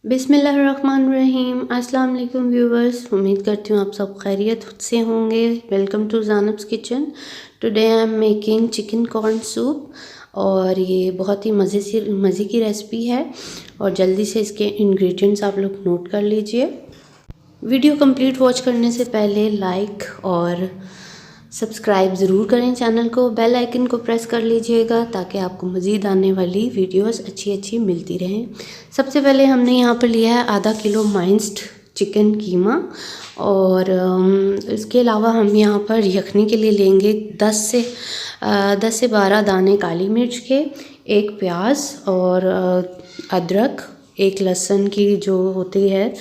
बिस्मिल्लाहिर्रहमानिर्रहीम। अस्सलाम वालेकुम व्यूवर्स, उम्मीद करती हूँ आप सब खैरियत से होंगे। Welcome to Zanab's kitchen. Today I am making chicken corn soup और ये बहुत ही मज़े की रेसिपी है और जल्दी से इसके इंग्रेडिएंट्स आप लोग नोट कर लीजिए। वीडियो कंप्लीट वॉच करने से पहले लाइक और सब्सक्राइब ज़रूर करें चैनल को, बेल आइकन को प्रेस कर लीजिएगा ताकि आपको मज़ीद आने वाली वीडियोस अच्छी मिलती रहें। सबसे पहले हमने यहाँ पर लिया है आधा किलो माइंस्ड चिकन कीमा और इसके अलावा हम यहाँ पर यखनी के लिए लेंगे 10 से 12 दाने काली मिर्च के, एक प्याज और अदरक, एक लहसुन की जो होती है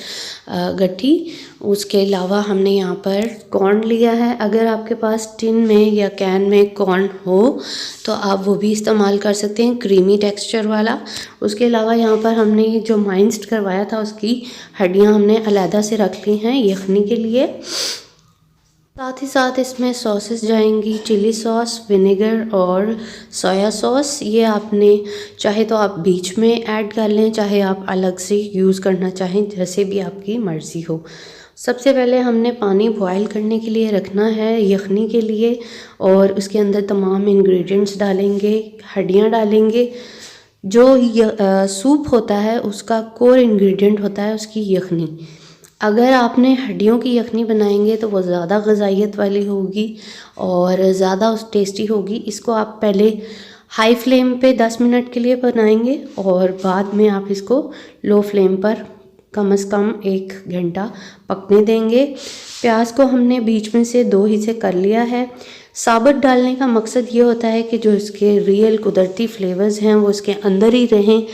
गट्ठी। उसके अलावा हमने यहाँ पर कॉर्न लिया है। अगर आपके पास टिन में या कैन में कॉर्न हो तो आप वो भी इस्तेमाल कर सकते हैं, क्रीमी टेक्सचर वाला। उसके अलावा यहाँ पर हमने जो माइंस्ड करवाया था उसकी हड्डियाँ हमने अलहदा से रख ली हैं यखनी के लिए। साथ ही साथ इसमें सॉसेस जाएंगी, चिली सॉस, विनेगर और सोया सॉस। ये आपने चाहे तो आप बीच में ऐड कर लें, चाहे आप अलग से यूज़ करना चाहें, जैसे भी आपकी मर्ज़ी हो। सबसे पहले हमने पानी बॉयल करने के लिए रखना है यखनी के लिए और उसके अंदर तमाम इंग्रेडिएंट्स डालेंगे, हड्डियाँ डालेंगे। जो सूप होता है उसका कोर इंग्रेडिएंट होता है उसकी यखनी। अगर आपने हड्डियों की यखनी बनाएंगे तो वो ज़्यादा ग़ज़ाइयत वाली होगी और ज़्यादा टेस्टी होगी। इसको आप पहले हाई फ्लेम पे 10 मिनट के लिए बनाएंगे और बाद में आप इसको लो फ्लेम पर कम से कम 1 घंटा पकने देंगे। प्याज को हमने बीच में से 2 हिस्से कर लिया है। साबुत डालने का मकसद ये होता है कि जो इसके रियल कुदरती फ्लेवर्स हैं वो इसके अंदर ही रहें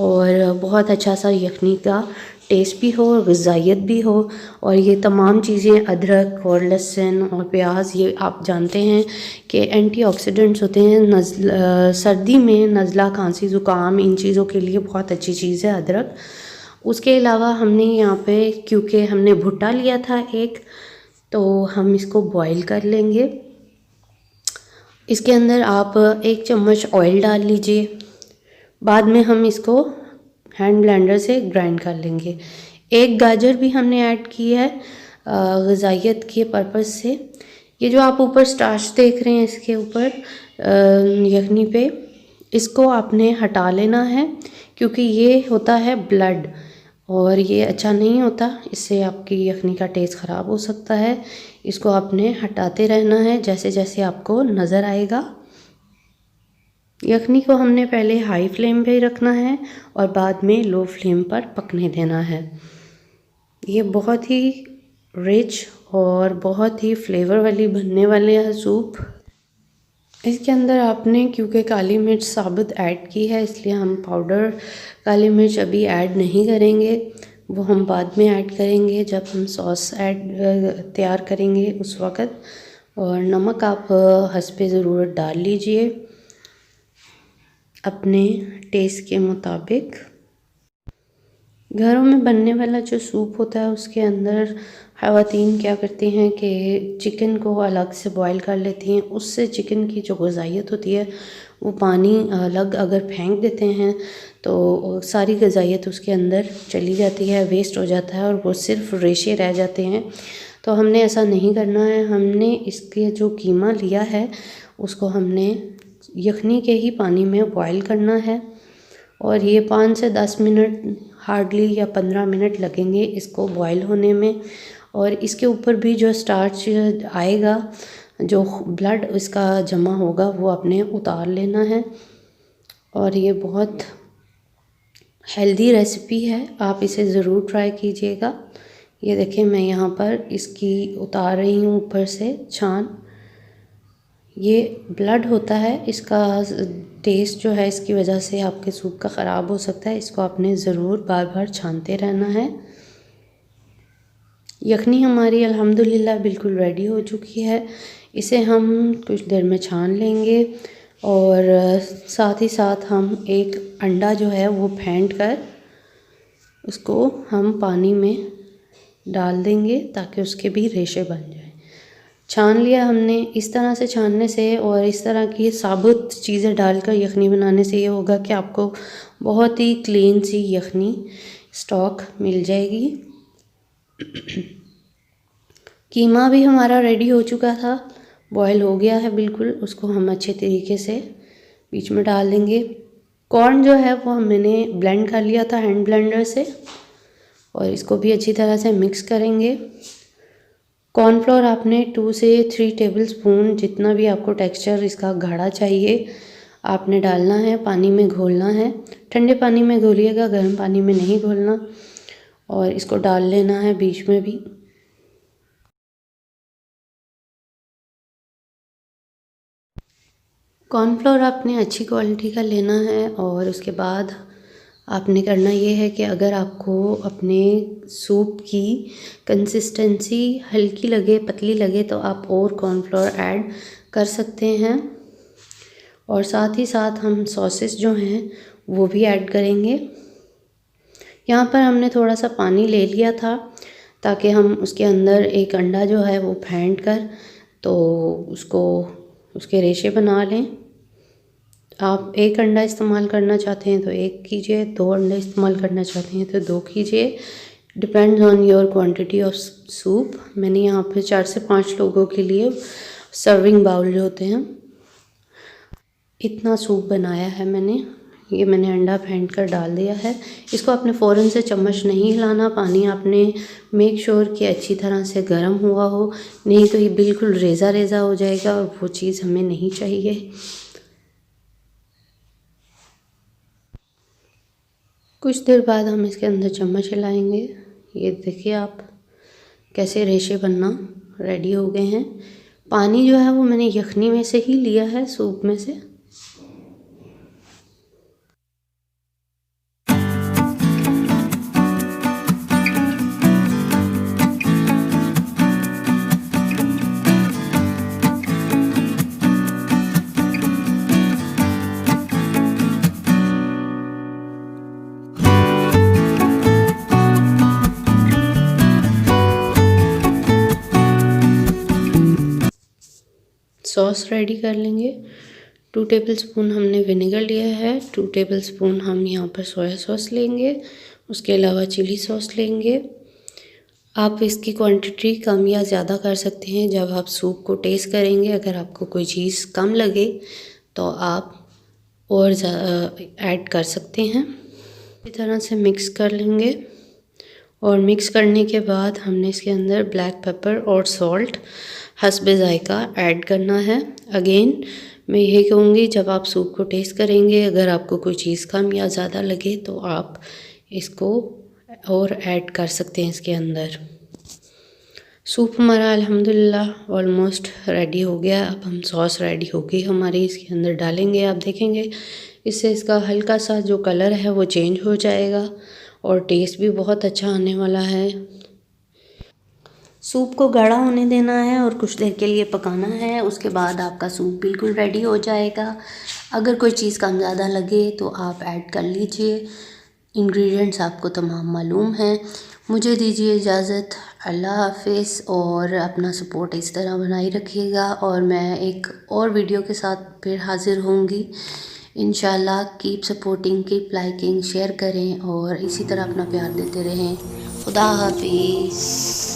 और बहुत अच्छा सा यखनी का टेस्ट भी हो और ग़िज़ाइयत भी हो। और ये तमाम चीज़ें अदरक और लहसुन और प्याज, ये आप जानते हैं कि एंटीऑक्सीडेंट्स होते हैं। सर्दी में नज़ला, खांसी, ज़ुकाम, इन चीज़ों के लिए बहुत अच्छी चीज़ है अदरक। उसके अलावा हमने यहाँ पे क्योंकि हमने भुट्टा लिया था एक, तो हम इसको बॉईल कर लेंगे। इसके अंदर आप 1 चम्मच ऑयल डाल लीजिए। बाद में हम इसको हैंड ब्लेंडर से ग्राइंड कर लेंगे। एक गाजर भी हमने ऐड की है ग़िज़ाइयत के पर्पज़ से। ये जो आप ऊपर स्टार्च देख रहे हैं इसके ऊपर यखनी पे, इसको आपने हटा लेना है क्योंकि ये होता है ब्लड और ये अच्छा नहीं होता, इससे आपकी यखनी का टेस्ट ख़राब हो सकता है। इसको आपने हटाते रहना है जैसे जैसे आपको नज़र आएगा। यखनी को हमने पहले हाई फ्लेम पे रखना है और बाद में लो फ्लेम पर पकने देना है। ये बहुत ही रिच और बहुत ही फ्लेवर वाली बनने वाले है सूप। इसके अंदर आपने क्योंकि काली मिर्च साबुत ऐड की है इसलिए हम पाउडर काली मिर्च अभी ऐड नहीं करेंगे, वो हम बाद में ऐड करेंगे जब हम सॉस तैयार करेंगे उस वक़्त। और नमक आप हस्बे ज़रूरत डाल लीजिए अपने टेस्ट के मुताबिक। घरों में बनने वाला जो सूप होता है उसके अंदर ख़वातीन क्या करती हैं कि चिकन को अलग से बॉईल कर लेती हैं। उससे चिकन की जो ग़िज़ाइयत होती है वो पानी अलग अगर फेंक देते हैं तो सारी ग़िज़ाइयत उसके अंदर चली जाती है, वेस्ट हो जाता है और वो सिर्फ रेशे रह जाते हैं। तो हमने ऐसा नहीं करना है। हमने इसके जो कीमा लिया है उसको हमने यखनी के ही पानी में बॉईल करना है और ये 5 से 10 मिनट हार्डली या 15 मिनट लगेंगे इसको बॉईल होने में। और इसके ऊपर भी जो स्टार्च आएगा, जो ब्लड इसका जमा होगा, वो आपने उतार लेना है। और ये बहुत हेल्दी रेसिपी है, आप इसे ज़रूर ट्राई कीजिएगा। ये देखिए मैं यहाँ पर इसकी उतार रही हूँ ऊपर से छान। ये ब्लड होता है, इसका टेस्ट जो है इसकी वजह से आपके सूप का ख़राब हो सकता है। इसको आपने ज़रूर बार बार छानते रहना है। यखनी हमारी अल्हम्दुलिल्लाह बिल्कुल रेडी हो चुकी है। इसे हम कुछ देर में छान लेंगे और साथ ही साथ हम एक अंडा जो है वो फेंट कर उसको हम पानी में डाल देंगे ताकि उसके भी रेशे बन जाए। छान लिया हमने। इस तरह से छानने से और इस तरह की साबुत चीज़ें डालकर यखनी बनाने से ये होगा कि आपको बहुत ही क्लीन सी यखनी स्टॉक मिल जाएगी। कीमा भी हमारा रेडी हो चुका था, बॉयल हो गया है बिल्कुल। उसको हम अच्छे तरीके से बीच में डाल देंगे। कॉर्न जो है वो मैंने ब्लेंड कर लिया था हैंड ब्लेंडर से, और इसको भी अच्छी तरह से मिक्स करेंगे। कॉर्नफ्लोर आपने 2 से 3 टेबलस्पून, जितना भी आपको टेक्सचर इसका गाढ़ा चाहिए, आपने डालना है। पानी में घोलना है, ठंडे पानी में घोलिएगा, गर्म पानी में नहीं घोलना। और इसको डाल लेना है बीच में भी। कॉर्नफ्लोर आपने अच्छी क्वालिटी का लेना है, और उसके बाद आपने करना ये है कि अगर आपको अपने सूप की कंसिस्टेंसी हल्की लगे, पतली लगे, तो आप और कॉर्नफ्लोर ऐड कर सकते हैं। और साथ ही साथ हम सॉसेस जो हैं वो भी ऐड करेंगे। यहाँ पर हमने थोड़ा सा पानी ले लिया था ताकि हम उसके अंदर एक अंडा जो है वो फेंट कर तो उसको उसके रेशे बना लें। आप 1 अंडा इस्तेमाल करना चाहते हैं तो 1 कीजिए, 2 अंडे इस्तेमाल करना चाहते हैं तो 2 कीजिए, depends on your quantity of soup. मैंने यहाँ पे 4 से 5 लोगों के लिए सर्विंग बाउल जो होते हैं, इतना सूप बनाया है मैंने। ये मैंने अंडा फेंट कर डाल दिया है। इसको आपने फ़ौरन से चम्मच नहीं हिलाना। पानी आपने मेक श्योर कि अच्छी तरह से गर्म हुआ हो, नहीं तो ये बिल्कुल रेज़ा रेज़ा हो जाएगा और वो चीज़ हमें नहीं चाहिए। कुछ देर बाद हम इसके अंदर चम्मच हिलाएंगे। ये देखिए आप कैसे रेशे बनना रेडी हो गए हैं। पानी जो है वो मैंने यखनी में से ही लिया है, सूप में से। सॉस रेडी कर लेंगे। 2 टेबलस्पून हमने विनेगर लिया है, 2 टेबलस्पून हम यहाँ पर सोया सॉस लेंगे, उसके अलावा चिली सॉस लेंगे। आप इसकी क्वांटिटी कम या ज़्यादा कर सकते हैं जब आप सूप को टेस्ट करेंगे। अगर आपको कोई चीज़ कम लगे तो आप और ऐड कर सकते हैं। इस तरह से मिक्स कर लेंगे, और मिक्स करने के बाद हमने इसके अंदर ब्लैक पेपर और सॉल्ट हस्बे ज़ायका ऐड करना है। अगेन मैं यही कहूँगी, जब आप सूप को टेस्ट करेंगे, अगर आपको कोई चीज़ कम या ज़्यादा लगे तो आप इसको और ऐड कर सकते हैं इसके अंदर। सूप हमारा अल्हम्दुलिल्लाह ऑलमोस्ट रेडी हो गया। अब हम सॉस रेडी हो गई हमारी, इसके अंदर डालेंगे। आप देखेंगे इससे इसका हल्का सा जो कलर है वो चेंज हो जाएगा और टेस्ट भी बहुत अच्छा आने वाला है। सूप को गाढ़ा होने देना है और कुछ देर के लिए पकाना है। उसके बाद आपका सूप बिल्कुल रेडी हो जाएगा। अगर कोई चीज़ कम ज़्यादा लगे तो आप ऐड कर लीजिए। इंग्रेडिएंट्स आपको तमाम मालूम हैं। मुझे दीजिए इजाज़त। अल्लाह हाफ़िज़, और अपना सपोर्ट इस तरह बनाए रखिएगा, और मैं एक और वीडियो के साथ फिर हाज़िर होंगी इंशाल्लाह। Keep supporting, keep liking, share करें और इसी तरह अपना प्यार देते रहें। खुदा हाफ़िज़।